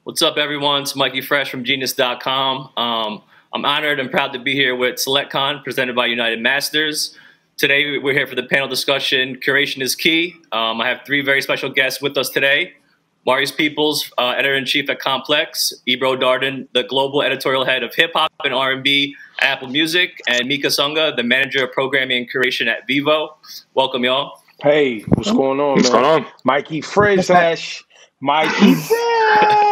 What's up, everyone? It's Mikey Fresh from Genius.com. I'm honored and proud to be here with SelectCon, presented by United Masters. Today, we're here for the panel discussion, Curation is Key. I have three very special guests with us today. Maurice Peebles, Editor-in-Chief at Complex, Ebro Darden, the Global Editorial Head of Hip-Hop and R&B at Apple Music, and Mika Sunga, the Manager of Programming and Curation at Vevo. Welcome, y'all. Hey, what's going on, What's man? going on? Mikey Fresh. Mikey Fresh.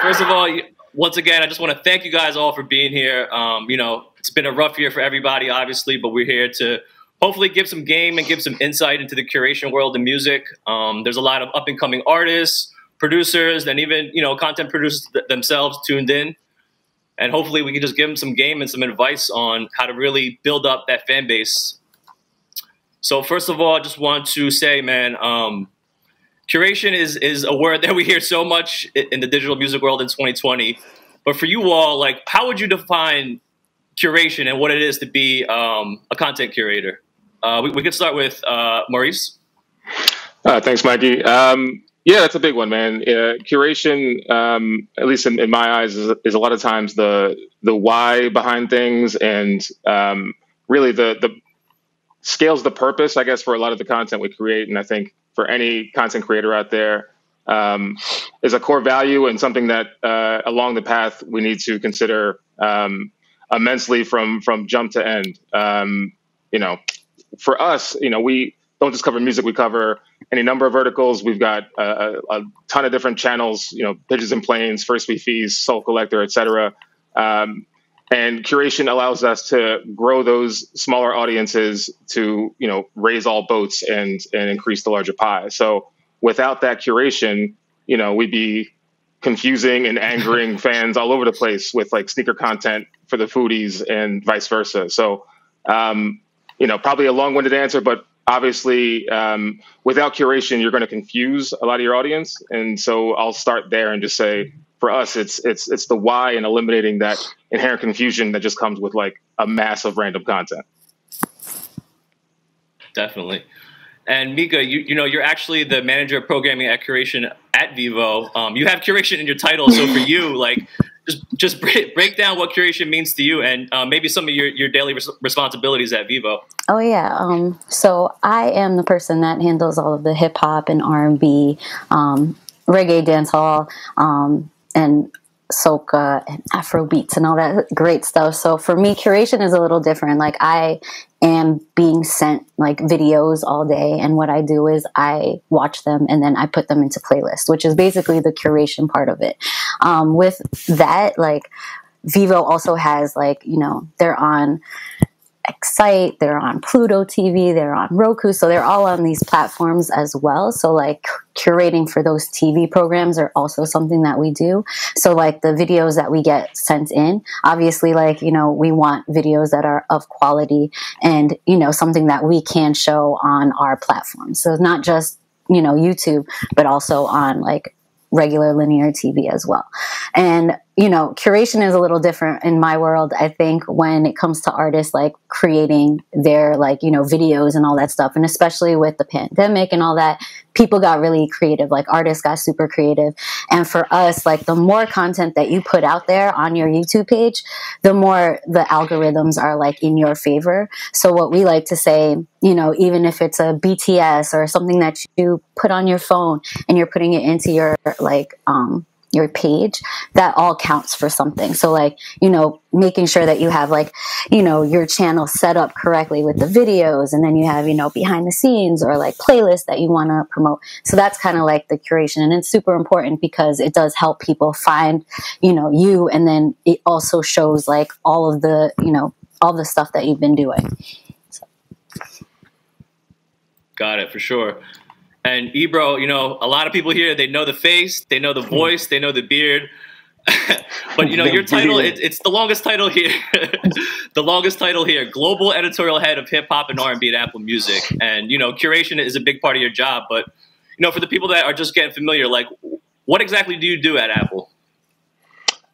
First of all, once again, I just want to thank you guys all for being here. It's been a rough year for everybody, obviously, but we're here to hopefully give some game and give some insight into the curation world in music. There's a lot of up-and-coming artists, producers, and even, content producers themselves tuned in. And hopefully we can just give them some game and some advice on how to really build up that fan base. So first of all, I just want to say, man, curation is a word that we hear so much in the digital music world in 2020. But for you all, how would you define curation and what it is to be a content curator? We could start with Maurice. Thanks, Mikey. Yeah, that's a big one, man. Curation, at least in my eyes, is a lot of times the why behind things, and really the scales the purpose, I guess, for a lot of the content we create. And I think for any content creator out there, is a core value and something that along the path we need to consider immensely from jump to end. For us, we don't just cover music, we cover any number of verticals. We've got a ton of different channels, Pitches and Planes, First We Fees, Soul Collector, et cetera. And curation allows us to grow those smaller audiences to, raise all boats and increase the larger pie. So without that curation, we'd be confusing and angering fans all over the place with sneaker content for the foodies and vice versa. So, probably a long-winded answer, but obviously without curation, you're going to confuse a lot of your audience. And so I'll start there and just say, for us, it's the why and eliminating that inherent confusion that just comes with a mass of random content. Definitely. And Mika, you're actually the Manager of Programming and Curation at Vevo. You have curation in your title, so for you, just break down what curation means to you, and maybe some of your daily responsibilities at Vevo. Oh yeah. So I am the person that handles all of the hip hop and R&B, reggae, dancehall, and soca and Afro beats and all that great stuff. So for me, curation is a little different. I am being sent videos all day, and what I do is I watch them and then I put them into playlists, which is basically the curation part of it. With that, Vevo also has they're on Excite, they're on Pluto TV, they're on Roku, so they're all on these platforms as well. So curating for those TV programs are also something that we do. So the videos that we get sent in, obviously we want videos that are of quality and something that we can show on our platform. So not just YouTube, but also on regular linear TV as well. And curation is a little different in my world, I think, when it comes to artists creating their videos and all that stuff. And especially with the pandemic and all that, people got really creative, artists got super creative. And for us, the more content that you put out there on your YouTube page, the more the algorithms are in your favor. So what we like to say, even if it's a BTS or something that you put on your phone and you're putting it into your page, that all counts for something. So making sure that you have your channel set up correctly with the videos, and then you have behind the scenes or playlists that you want to promote. So that's kind of the curation, and it's super important because it does help people find you, and then it also shows all of the all the stuff that you've been doing. So. Got it, for sure. And Ebro, a lot of people here, they know the face, they know the voice, they know the beard. But, your title, it's the longest title here. The longest title here, Global Editorial Head of Hip-Hop and R&B at Apple Music. And, curation is a big part of your job. But, for the people that are just getting familiar, what exactly do you do at Apple?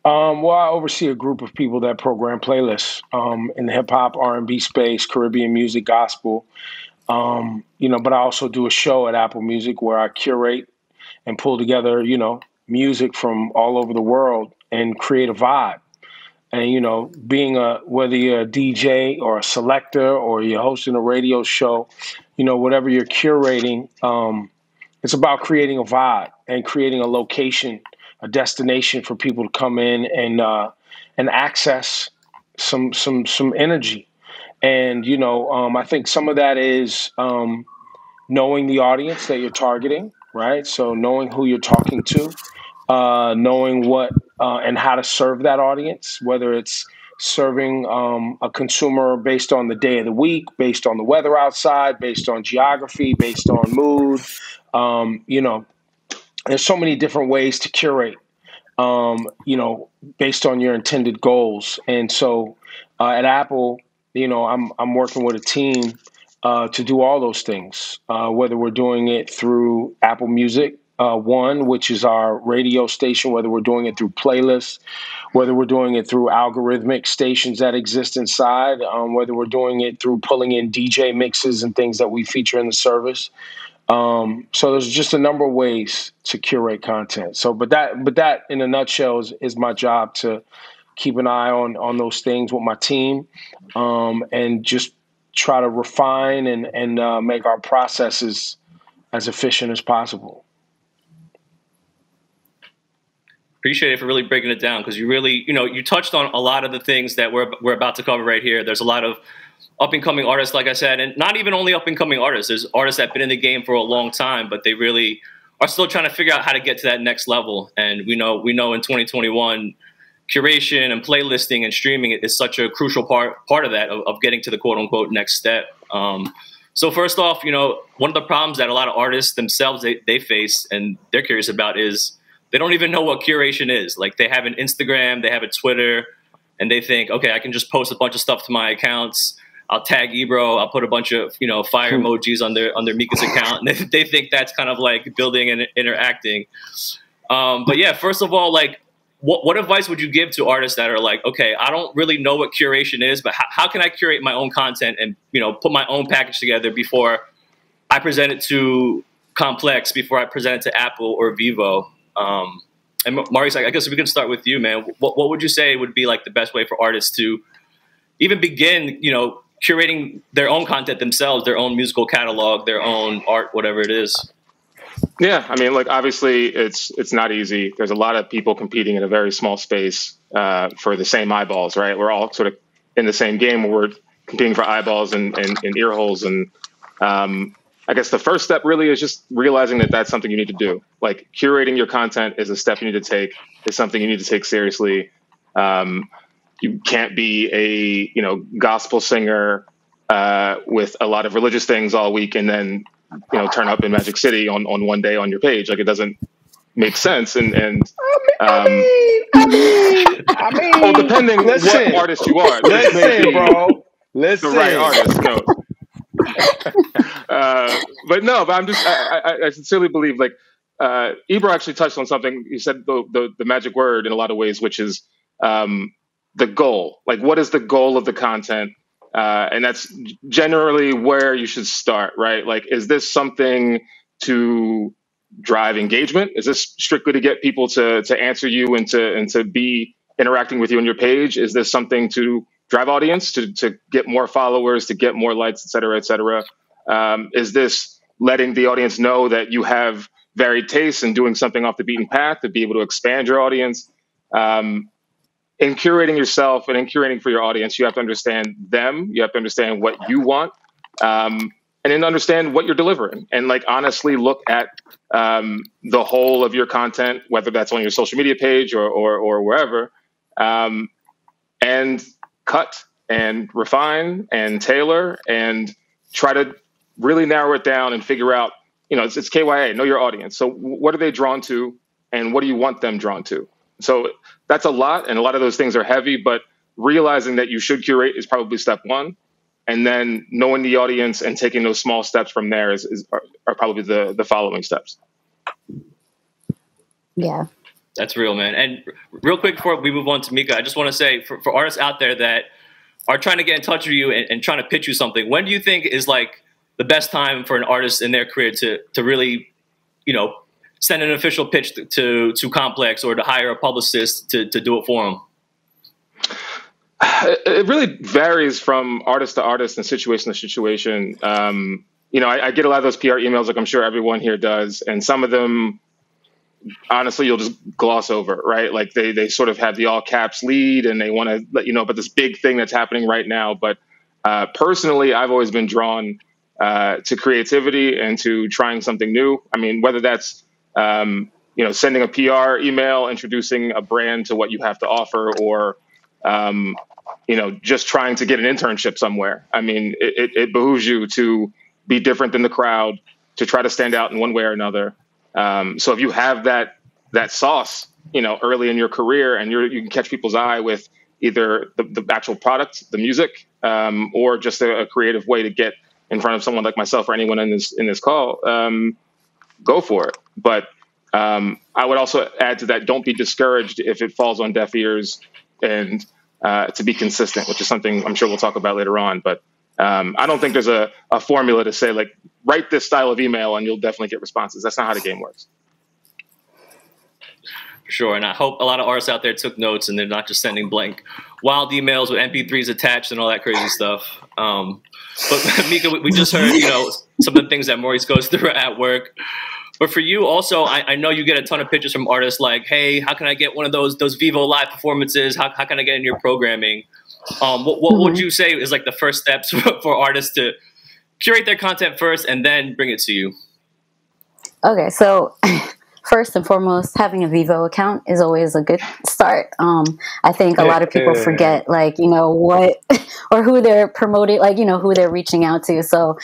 Well, I oversee a group of people that program playlists in the hip-hop, R&B space, Caribbean music, gospel. But I also do a show at Apple Music where I curate and pull together, music from all over the world and create a vibe. And, being whether you're a DJ or a selector or you're hosting a radio show, whatever you're curating, it's about creating a vibe and creating a location, a destination for people to come in and access some energy. And, I think some of that is knowing the audience that you're targeting, right? So knowing who you're talking to, knowing what and how to serve that audience, whether it's serving a consumer based on the day of the week, based on the weather outside, based on geography, based on mood. There's so many different ways to curate, based on your intended goals. And so at Apple, I'm working with a team to do all those things, whether we're doing it through Apple Music One, which is our radio station, whether we're doing it through playlists, whether we're doing it through algorithmic stations that exist inside, whether we're doing it through pulling in DJ mixes and things that we feature in the service. So there's just a number of ways to curate content. So, but that in a nutshell is my job, to keep an eye on those things with my team, and just try to refine and make our processes as efficient as possible. Appreciate it for really breaking it down, because you really, you touched on a lot of the things that we're about to cover right here. There's a lot of up-and-coming artists, like I said, and not even only up-and-coming artists. There's artists that have been in the game for a long time, but they really are still trying to figure out how to get to that next level. And we know in 2021, curation and playlisting and streaming is such a crucial part of that, of getting to the quote-unquote next step. So first off, one of the problems that a lot of artists themselves, they face and they're curious about is they don't even know what curation is. Like, they have an Instagram, they have a Twitter, and they think, okay, I can just post a bunch of stuff to my accounts. I'll tag Ebro. I'll put a bunch of, fire emojis on their Mika's account. And they think that's kind of like building and interacting. But yeah, first of all, like, what advice would you give to artists that are like, okay, I don't really know what curation is, but how can I curate my own content and, put my own package together before I present it to Complex, before I present it to Apple or Vevo? And Maurice, I guess we can start with you, man. What would you say would be like the best way for artists to even begin, curating their own content themselves, their own musical catalog, their own art, whatever it is? Yeah, I mean, like, obviously it's not easy. There's a lot of people competing in a very small space for the same eyeballs, right? We're all sort of in the same game where we're competing for eyeballs and ear holes. And I guess the first step really is just realizing that that's something you need to do. Like, curating your content is a step you need to take. It's something you need to take seriously. You can't be a, gospel singer with a lot of religious things all week and then, turn up in Magic City on one day on your page. Like, it doesn't make sense. And I mean, well, depending what artist you are. Listen, bro. Listen. The right artist, but I'm just, I sincerely believe, like, Ebro actually touched on something. You said the magic word in a lot of ways, which is the goal. Like, what is the goal of the content? And that's generally where you should start, right? Like, is this something to drive engagement? Is this strictly to get people to answer you and to be interacting with you on your page? Is this something to drive audience, to get more followers, to get more likes, et cetera, et cetera? Is this letting the audience know that you have varied tastes and doing something off the beaten path to be able to expand your audience? In curating yourself and in curating for your audience, you have to understand them. You have to understand what you want, and then understand what you're delivering. And, like, honestly look at the whole of your content, whether that's on your social media page or wherever, and cut and refine and tailor and try to really narrow it down and figure out, it's KYA, know your audience. So what are they drawn to and what do you want them drawn to? So that's a lot, and a lot of those things are heavy, but realizing that you should curate is probably step one. And then knowing the audience and taking those small steps from there are probably the following steps. Yeah. That's real, man. And real quick before we move on to Mika, I just want to say for artists out there that are trying to get in touch with you and trying to pitch you something, when do you think is like the best time for an artist in their career to really, send an official pitch to Complex or to hire a publicist to do it for them? It really varies from artist to artist and situation to situation. I get a lot of those PR emails, like I'm sure everyone here does, and some of them, honestly, you'll just gloss over, right? Like they sort of have the all caps lead and they want to let you know about this big thing that's happening right now. But personally, I've always been drawn to creativity and to trying something new. I mean, whether that's sending a PR email, introducing a brand to what you have to offer, or just trying to get an internship somewhere. I mean, it behooves you to be different than the crowd, to try to stand out in one way or another. So if you have that sauce, early in your career, and you can catch people's eye with either the actual product, the music, or just a creative way to get in front of someone like myself or anyone in this call, go for it. But I would also add to that, don't be discouraged if it falls on deaf ears, and to be consistent, which is something I'm sure we'll talk about later on. But I don't think there's a formula to say, like, write this style of email and you'll definitely get responses. That's not how the game works. For sure. And I hope a lot of artists out there took notes and they're not just sending blank wild emails with MP3s attached and all that crazy stuff. But Mika, we just heard, some of the things that Maurice goes through at work. But for you also, I know you get a ton of pitches from artists like, hey, how can I get one of those Vevo live performances? How can I get in your programming? What would you say is like the first steps for artists to curate their content first and then bring it to you? Okay, so first and foremost, having a Vevo account is always a good start. I think a lot of people forget, what or who they're promoting, who they're reaching out to. So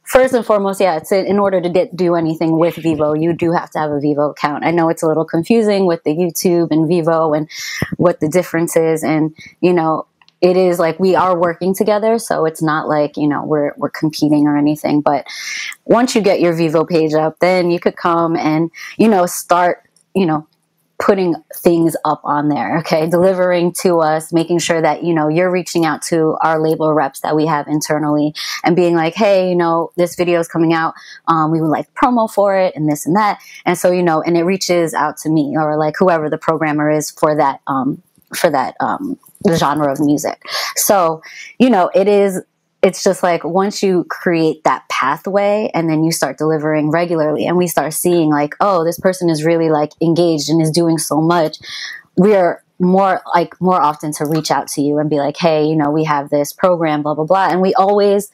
first and foremost, in order to do anything with Vevo, you do have to have a Vevo account. I know it's a little confusing with the YouTube and Vevo and what the difference is, and it is like we are working together, so it's not like, we're competing or anything. But once you get your Vevo page up, then you could come and, start, putting things up on there, okay? Delivering to us, making sure that, you're reaching out to our label reps that we have internally and being like, hey, this video is coming out. We would like promo for it and this and that. And so, and it reaches out to me or like whoever the programmer is for that genre of music. So, it's just like once you create that pathway and then you start delivering regularly and we start seeing like, oh, this person is really like engaged and is doing so much, we're more often to reach out to you and be like, hey, we have this program, blah, blah, blah. And we always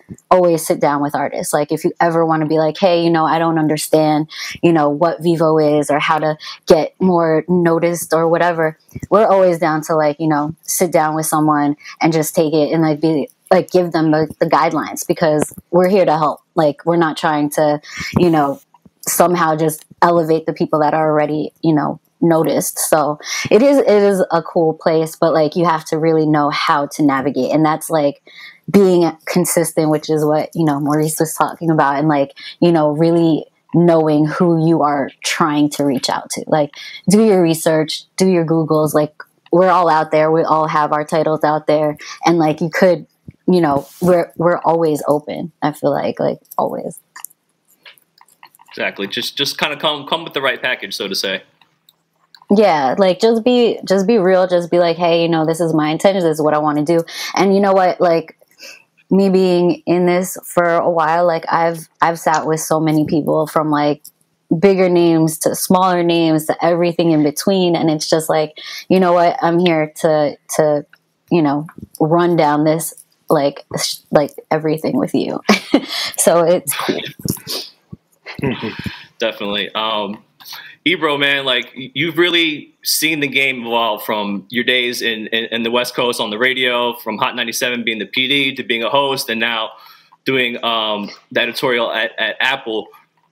sit down with artists. Like if you ever want to be like, hey, I don't understand, what Vevo is or how to get more noticed or whatever. We're always down to like, sit down with someone and just take it and like be like, give them the guidelines, because we're here to help. Like we're not trying to, somehow just elevate the people that are already, noticed. So it is a cool place, but like you have to really know how to navigate, and that's like being consistent, which is what Maurice was talking about, and like really knowing who you are trying to reach out to. Like do your research, do your Googles. Like we're all out there, we all have our titles out there, and like you could, we're always open. I feel like always. Exactly. Just kind of come with the right package, so to say. Yeah, like just be real. Just be like, hey, this is my intention. This is what I want to do. And you know what? Like me being in this for a while, like I've sat with so many people from like bigger names to smaller names to everything in between, and it's just like, you know what? I'm here to run down this like everything with you. So it's cool. Definitely. Ebro, man, like you've really seen the game evolve from your days in the West Coast on the radio, from Hot 97 being the PD to being a host, and now doing the editorial at Apple.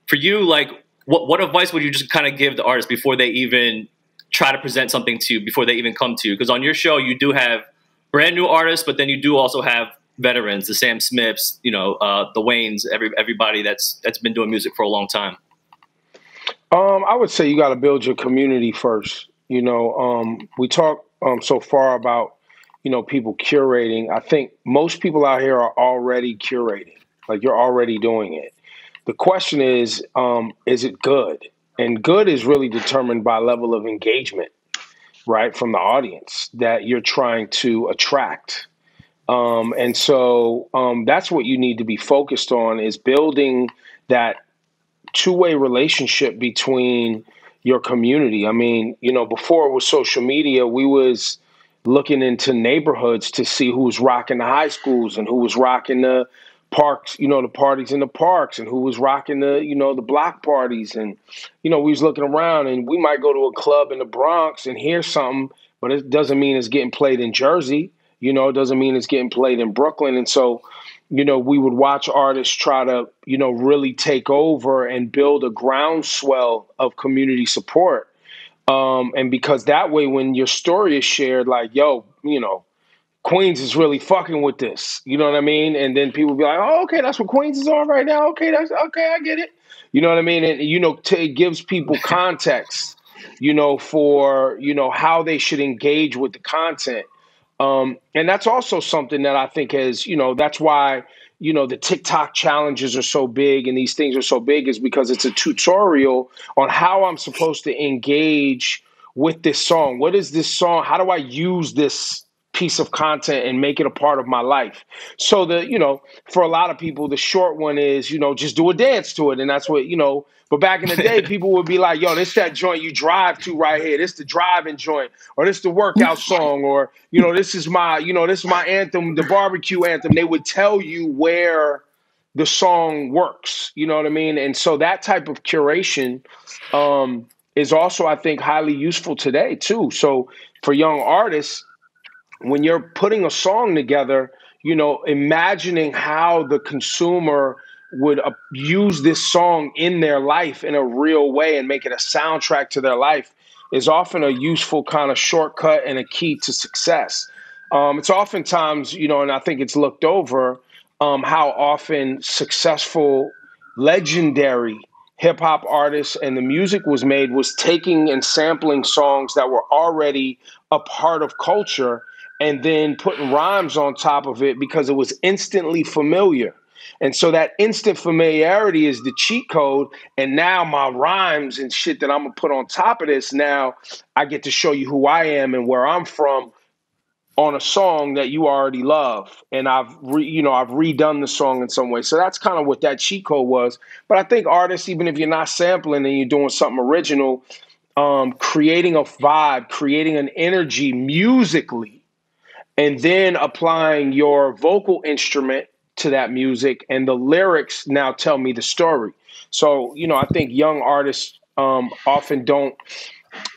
For you, like, what advice would you just kind of give the artists before they even try to present something to you, before they even come to you? Because on your show, you do have brand new artists, but then you do also have veterans, the Sam Smiths, the Waynes, everybody that's been doing music for a long time. I would say you got to build your community first. We talk so far about, people curating. I think most people out here are already curating. Like you're already doing it. The question is it good? And good is really determined by level of engagement, right, from the audience that you're trying to attract. And so that's what you need to be focused on, is building that two-way relationship between your community. I mean, you know, before it was social media, we was looking into neighborhoods to see who was rocking the high schools and who was rocking the parks, you know, the parties in the parks, and who was rocking the, you know, the block parties. And, you know, we was looking around, and we might go to a club in the Bronx and hear something, but it doesn't mean it's getting played in Jersey. You know, it doesn't mean it's getting played in Brooklyn. And so, you know, we would watch artists try to, you know, really take over and build a groundswell of community support. And because that way, when your story is shared, like, yo, you know, Queens is really fucking with this. You know what I mean? And then people be like, oh, okay, that's what Queens is on right now. Okay, that's okay, I get it. You know what I mean? And, you know, it gives people context, you know, for, you know, how they should engage with the content. And that's also something that I think is, you know, that's why, you know, the TikTok challenges are so big and these things are so big, is because it's a tutorial on how I'm supposed to engage with this song. What is this song? How do I use this piece of content and make it a part of my life? So you know, for a lot of people, the short one is, you know, just do a dance to it. And that's what, you know, but back in the day, people would be like, yo, this that joint you drive to right here. This the driving joint, or this the workout song, or, you know, this is my anthem, the barbecue anthem. They would tell you where the song works. You know what I mean? And so that type of curation is also, I think, highly useful today too. So for young artists, when you're putting a song together, you know, imagining how the consumer would use this song in their life in a real way and make it a soundtrack to their life is often a useful kind of shortcut and a key to success. It's oftentimes, you know, and I think it's looked over, how often successful, legendary hip hop artists and the music was made was taking and sampling songs that were already a part of culture and then putting rhymes on top of it because it was instantly familiar. And so that instant familiarity is the cheat code. And now my rhymes and shit that I'm going to put on top of this, now I get to show you who I am and where I'm from on a song that you already love. And I've redone the song in some way. So that's kind of what that cheat code was. But I think artists, even if you're not sampling and you're doing something original, creating a vibe, creating an energy musically, and then applying your vocal instrument to that music, and the lyrics now tell me the story. So, you know, I think young artists often don't,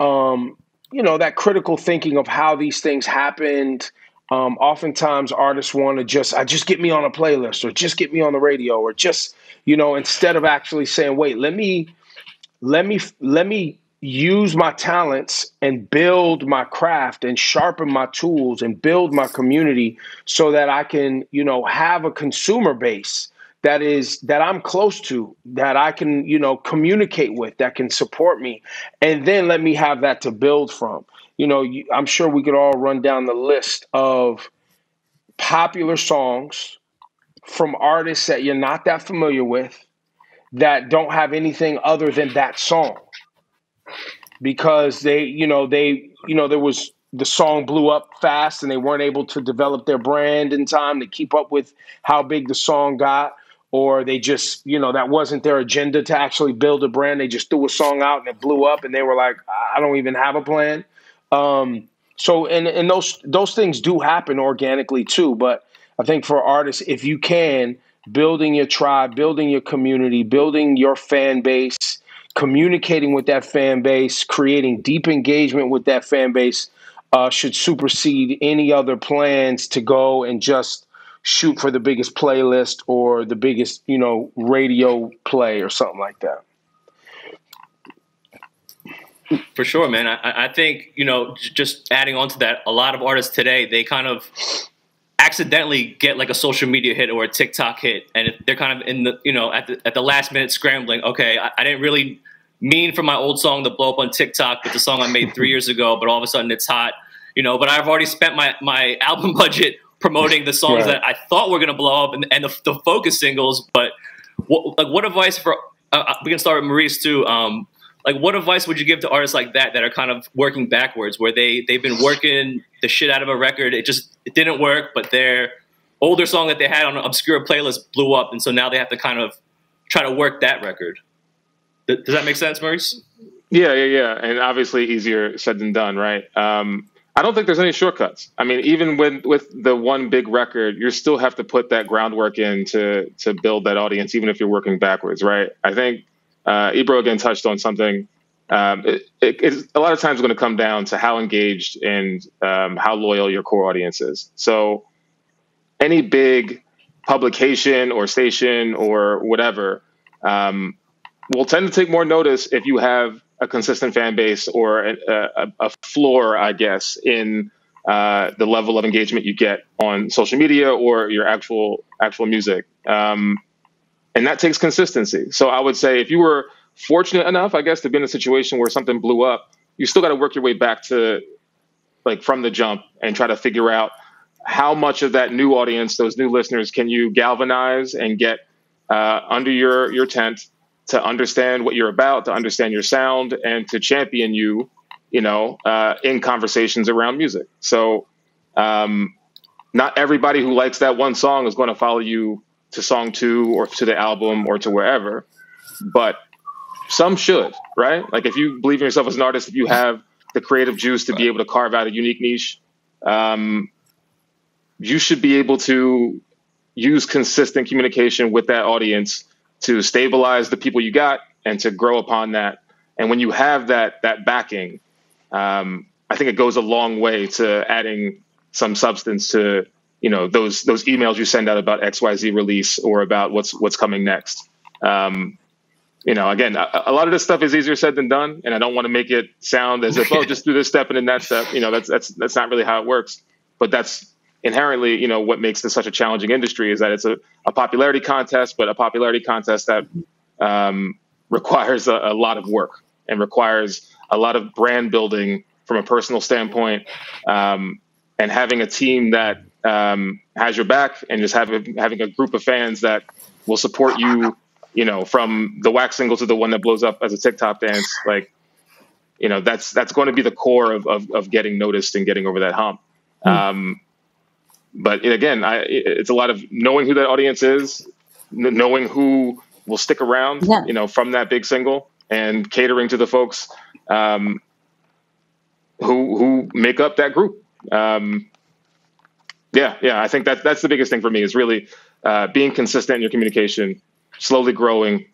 you know, that critical thinking of how these things happened. Oftentimes artists want to just get me on a playlist, or just get me on the radio, or just, you know, instead of actually saying, wait, let me use my talents and build my craft and sharpen my tools and build my community so that I can, you know, have a consumer base that I'm close to, that I can, you know, communicate with, that can support me. And then let me have that to build from. You know, I'm sure we could all run down the list of popular songs from artists that you're not that familiar with that don't have anything other than that song. Because there was, the song blew up fast and they weren't able to develop their brand in time to keep up with how big the song got, or they just, you know, that wasn't their agenda to actually build a brand. They just threw a song out and it blew up and they were like, I don't even have a plan. So those things do happen organically too. But I think for artists, if you can, building your tribe, building your community, building your fan base, communicating with that fan base, creating deep engagement with that fan base, should supersede any other plans to go and just shoot for the biggest playlist or the biggest, you know, radio play or something like that. For sure, man. I think, you know, just adding on to that, a lot of artists today, they kind of accidentally get like a social media hit or a TikTok hit, and they're kind of in the, you know, at the last minute scrambling. Okay, I didn't really mean for my old song to blow up on TikTok with the song I made 3 years ago, but all of a sudden it's hot, you know. But I've already spent my album budget promoting the songs that I thought were going to blow up and the focus singles. But what advice for we can start with Maurice too. like, what advice would you give to artists like that are kind of working backwards, where they've been working the shit out of a record, it didn't work, but their older song that they had on an obscure playlist blew up, and so now they have to kind of try to work that record. Does that make sense, Maurice? Yeah. And obviously easier said than done, right? I don't think there's any shortcuts. I mean, even with the one big record, you still have to put that groundwork in to build that audience, even if you're working backwards, right? I think Ebro again touched on something. It's a lot of times going to come down to how engaged and how loyal your core audience is. So any big publication or station or whatever will tend to take more notice if you have a consistent fan base or a floor, I guess, in the level of engagement you get on social media or your actual music. And that takes consistency. So I would say if you were fortunate enough, I guess, to be in a situation where something blew up, you still got to work your way back to, like, from the jump and try to figure out how much of that new audience, those new listeners, can you galvanize and get under your tent to understand what you're about, to understand your sound, and to champion you, in conversations around music. So not everybody who likes that one song is going to follow you to song 2 or to the album or to wherever, but some should, right? Like, if you believe in yourself as an artist, if you have the creative juice to be able to carve out a unique niche, you should be able to use consistent communication with that audience to stabilize the people you got and to grow upon that. And when you have that backing, I think it goes a long way to adding some substance to, those emails you send out about XYZ release or about what's coming next. Again, a lot of this stuff is easier said than done, and I don't want to make it sound as if, just do this step and then that step. That's not really how it works. But that's inherently, what makes this such a challenging industry, is that it's a popularity contest, but a popularity contest that requires a lot of work and requires a lot of brand building from a personal standpoint, and having a team that has your back, and just having a group of fans that will support you, from the wax single to the one that blows up as a TikTok dance. Like, that's going to be the core of getting noticed and getting over that hump. But again, it's a lot of knowing who that audience is, knowing who will stick around, from that big single, and catering to the folks who make up that group. I think that's the biggest thing for me, is really being consistent in your communication, slowly growing,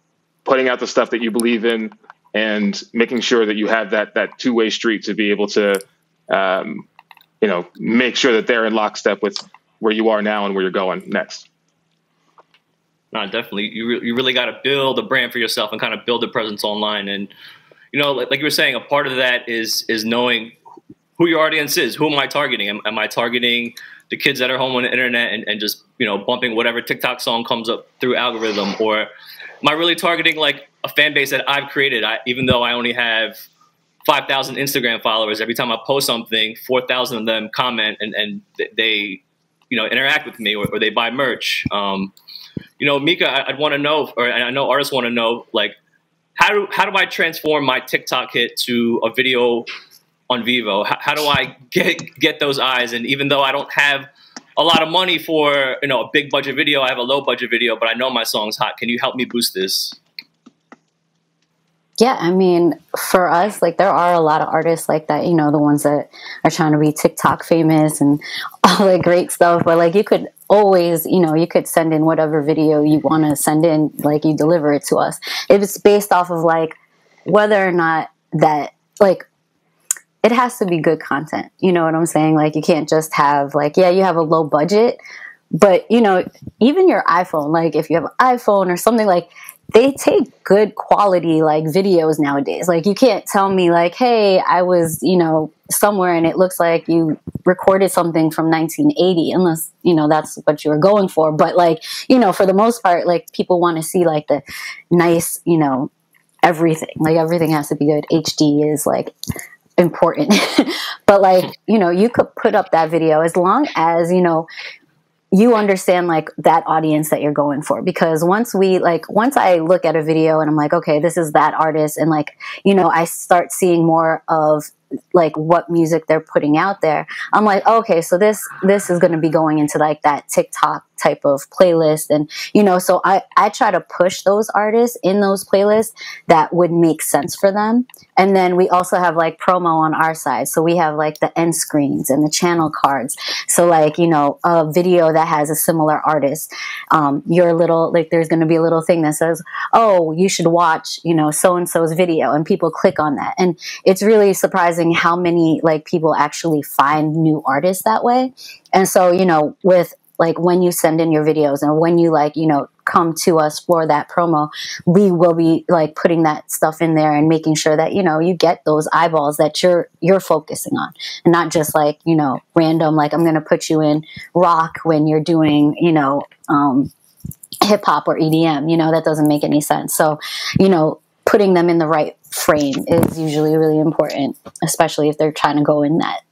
putting out the stuff that you believe in, and making sure that you have that two-way street to be able to make sure that they're in lockstep with where you are now and where you're going next. No, definitely. You really got to build a brand for yourself and kind of build a presence online. And, like you were saying, a part of that is knowing who your audience is. Who am I targeting? Am I targeting the kids that are home on the internet and just, bumping whatever TikTok song comes up through algorithm? Or am I really targeting, like, a fan base that I've created? Even though I only have 5,000 Instagram followers, every time I post something, 4,000 of them comment and they, interact with me, or they buy merch. Mika, I'd want to know, or I know artists want to know, like, how do I transform my TikTok hit to a video on Vevo? How do I get those eyes? And even though I don't have a lot of money for, a big budget video, I have a low budget video, but I know my song's hot. Can you help me boost this? Yeah, I mean, for us, like, there are a lot of artists like that, the ones that are trying to be TikTok famous and all that great stuff. But, like, you could always, you could send in whatever video you want to send in, like, you deliver it to us. It's based off of, like, whether or not that, like, it has to be good content. You know what I'm saying? Like, you can't just have, like, you have a low budget, but, even your iPhone, like, if you have an iPhone or something, like, they take good quality, like, videos nowadays. Like, you can't tell me, like, hey, I was, somewhere and it looks like you recorded something from 1980, unless, that's what you were going for. But, like, for the most part, like, people want to see, like, the nice, everything. Like, everything has to be good. HD is, like, important. But, like, you could put up that video as long as, you understand like that audience that you're going for, because once I look at a video and I'm like, okay, this is that artist, and like, you know, I start seeing more of like what music they're putting out there, I'm like, okay, so this is going to be going into like that TikTok type of playlist. And, you know, so I try to push those artists in those playlists that would make sense for them. And then we also have like promo on our side. So we have like the end screens and the channel cards. So like, you know, a video that has a similar artist, your little, like, there's going to be a little thing that says, oh, you should watch, you know, so-and-so's video, and people click on that. And it's really surprising how many like people actually find new artists that way. And so, you know, with like when you send in your videos and when you like, you know, come to us for that promo, we will be like putting that stuff in there and making sure that, you know, you get those eyeballs that you're focusing on, and not just like, you know, random, like I'm going to put you in rock when you're doing, you know, hip hop or EDM, you know, that doesn't make any sense. So, you know, putting them in the right frame is usually really important, especially if they're trying to go in that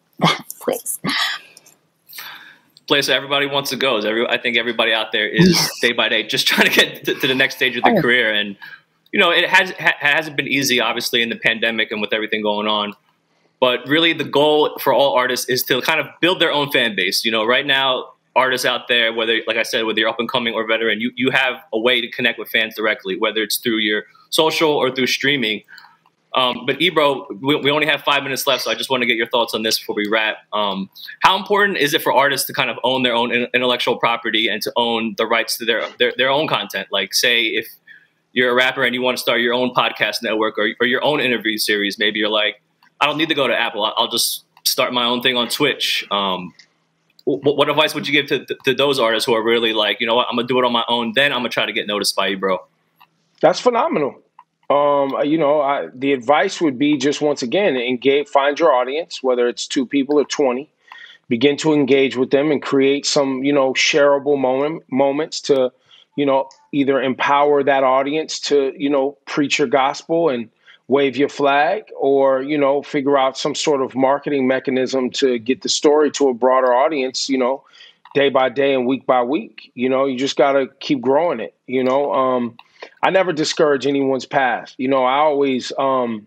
place everybody wants to go. I think everybody out there is day by day just trying to get to the next stage of their career. And, you know, it hasn't been easy, obviously, in the pandemic and with everything going on. But really the goal for all artists is to kind of build their own fan base. You know, right now, artists out there, whether, like I said, whether you're up and coming or veteran, you have a way to connect with fans directly, whether it's through your social or through streaming. But Ebro, we only have 5 minutes left, so I just want to get your thoughts on this before we wrap. How important is it for artists to kind of own their own intellectual property and to own the rights to their own content? Like, say, if you're a rapper and you want to start your own podcast network or your own interview series, maybe you're like, I don't need to go to Apple. I'll just start my own thing on Twitch. What advice would you give to those artists who are really like, you know what, I'm going to do it on my own, then I'm going to try to get noticed by Ebro? That's phenomenal. You know, the advice would be just, once again, find your audience, whether it's 2 people or 20, begin to engage with them and create some, you know, shareable moments to, you know, either empower that audience to, you know, preach your gospel and wave your flag, or, you know, figure out some sort of marketing mechanism to get the story to a broader audience, you know, day by day and week by week. You know, you just got to keep growing it, you know. I never discourage anyone's path. You know, I always ask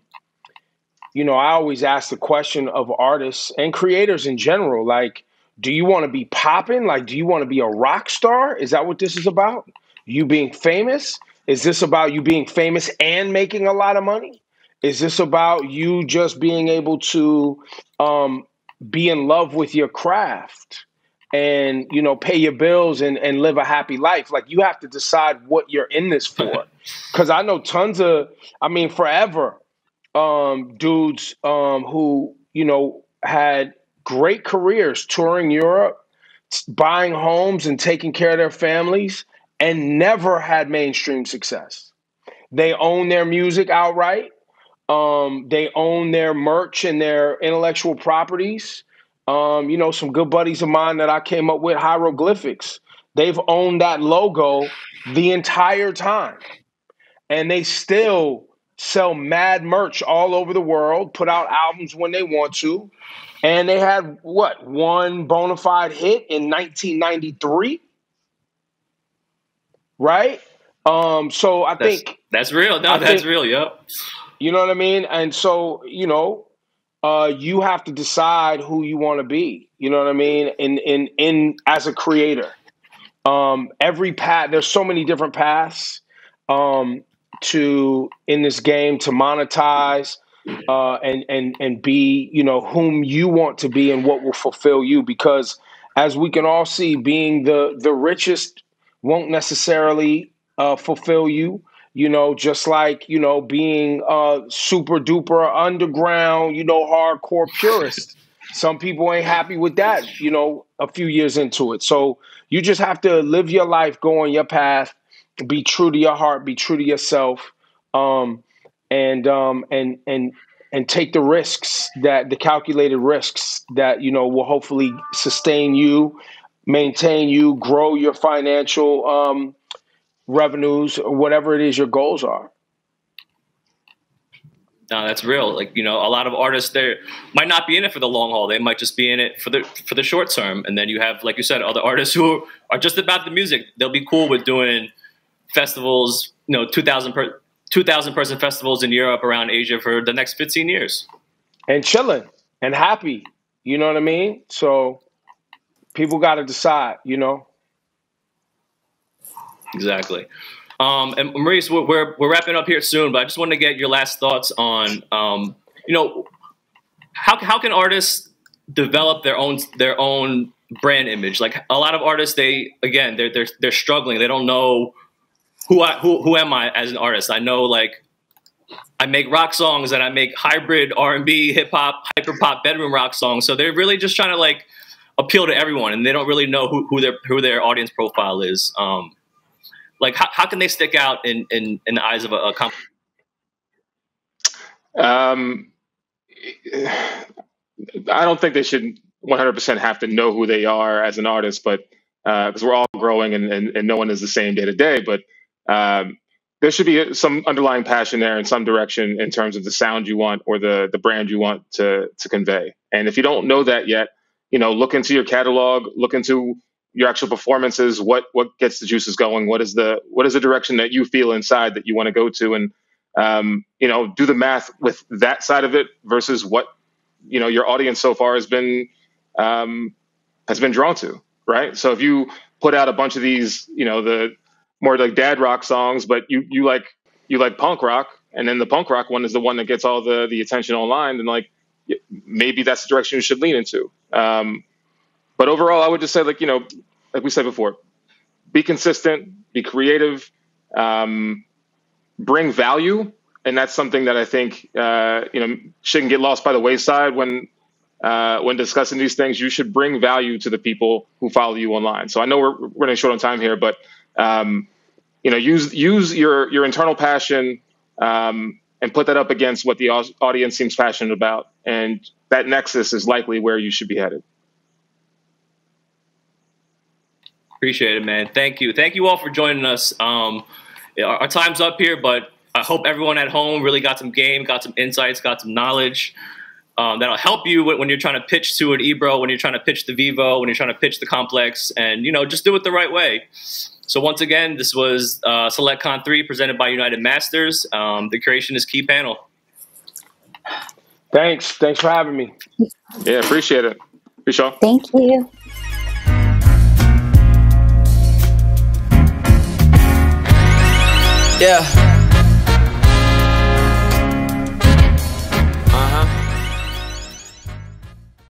the question of artists and creators in general, like, do you want to be popping? Like, do you want to be a rock star? Is that what this is about? You being famous? Is this about you being famous and making a lot of money? Is this about you just being able to be in love with your craft and, you know, pay your bills and live a happy life? Like, you have to decide what you're in this for. Because I know forever dudes who, you know, had great careers touring Europe, buying homes and taking care of their families, and never had mainstream success. They own their music outright. They own their merch and their intellectual properties. You know, some good buddies of mine that I came up with, Hieroglyphics, they've owned that logo the entire time. And they still sell mad merch all over the world, put out albums when they want to. And they had, one bona fide hit in 1993? Right? So I think... That's real. No, that's real, yep. You know what I mean? And so, you know, you have to decide who you want to be. You know what I mean? In as a creator, every path. There's so many different paths in this game to monetize and be, you know, whom you want to be and what will fulfill you. Because as we can all see, being the richest won't necessarily fulfill you. You know, just like, you know, being super duper underground, you know, hardcore purist. Some people ain't happy with that, you know, a few years into it. So you just have to live your life, go on your path, be true to your heart, be true to yourself, and take the risks, the calculated risks that, you know, will hopefully sustain you, maintain you, grow your financial revenues, or whatever it is your goals are. No, that's real. Like, you know, a lot of artists there might not be in it for the long haul. They might just be in it for the short term. And then you have, like you said, other artists who are just about the music. They'll be cool with doing festivals, you know, 2,000 person festivals in Europe, around Asia for the next 15 years. And chilling and happy. You know what I mean? So people got to decide, you know? Exactly. And Maurice, we're wrapping up here soon, but I just wanted to get your last thoughts on, you know, how can artists develop their own brand image? Like, a lot of artists, they're struggling. They don't know who am I as an artist. I know, like, I make rock songs and I make hybrid R&B, hip hop, hyper pop, bedroom rock songs. So they're really just trying to, like, appeal to everyone, and they don't really know who their audience profile is. Like, how can they stick out in the eyes of a company? I don't think they should 100% have to know who they are as an artist, but because we're all growing and no one is the same day to day. But there should be some underlying passion there in some direction in terms of the sound you want or the brand you want to convey. And if you don't know that yet, you know, look into your catalog, look into your actual performances, what gets the juices going, what is the direction that you feel inside that you want to go to, and you know, do the math with that side of it versus what, you know, your audience so far has been drawn to, right? So if you put out a bunch of these, you know, the more like dad rock songs, but you like punk rock, and then the punk rock one is the one that gets all the attention online, then, like, maybe that's the direction you should lean into. But overall, I would just say, like, you know, like we said before, be consistent, be creative, bring value. And that's something that I think, you know, shouldn't get lost by the wayside when discussing these things. You should bring value to the people who follow you online. So I know we're running short on time here, but, you know, use your internal passion, and put that up against what the audience seems passionate about. And that nexus is likely where you should be headed. Appreciate it, man. Thank you. Thank you all for joining us. Our time's up here, but I hope everyone at home really got some game, got some insights, got some knowledge that'll help you when you're trying to pitch to an Ebro, when you're trying to pitch the Vevo, when you're trying to pitch the Complex, and, you know, just do it the right way. So once again, this was SelectCon 3 presented by United Masters. The Curation is Key panel. Thanks for having me. Yeah, appreciate it. Appreciate it. Thank you. Yeah.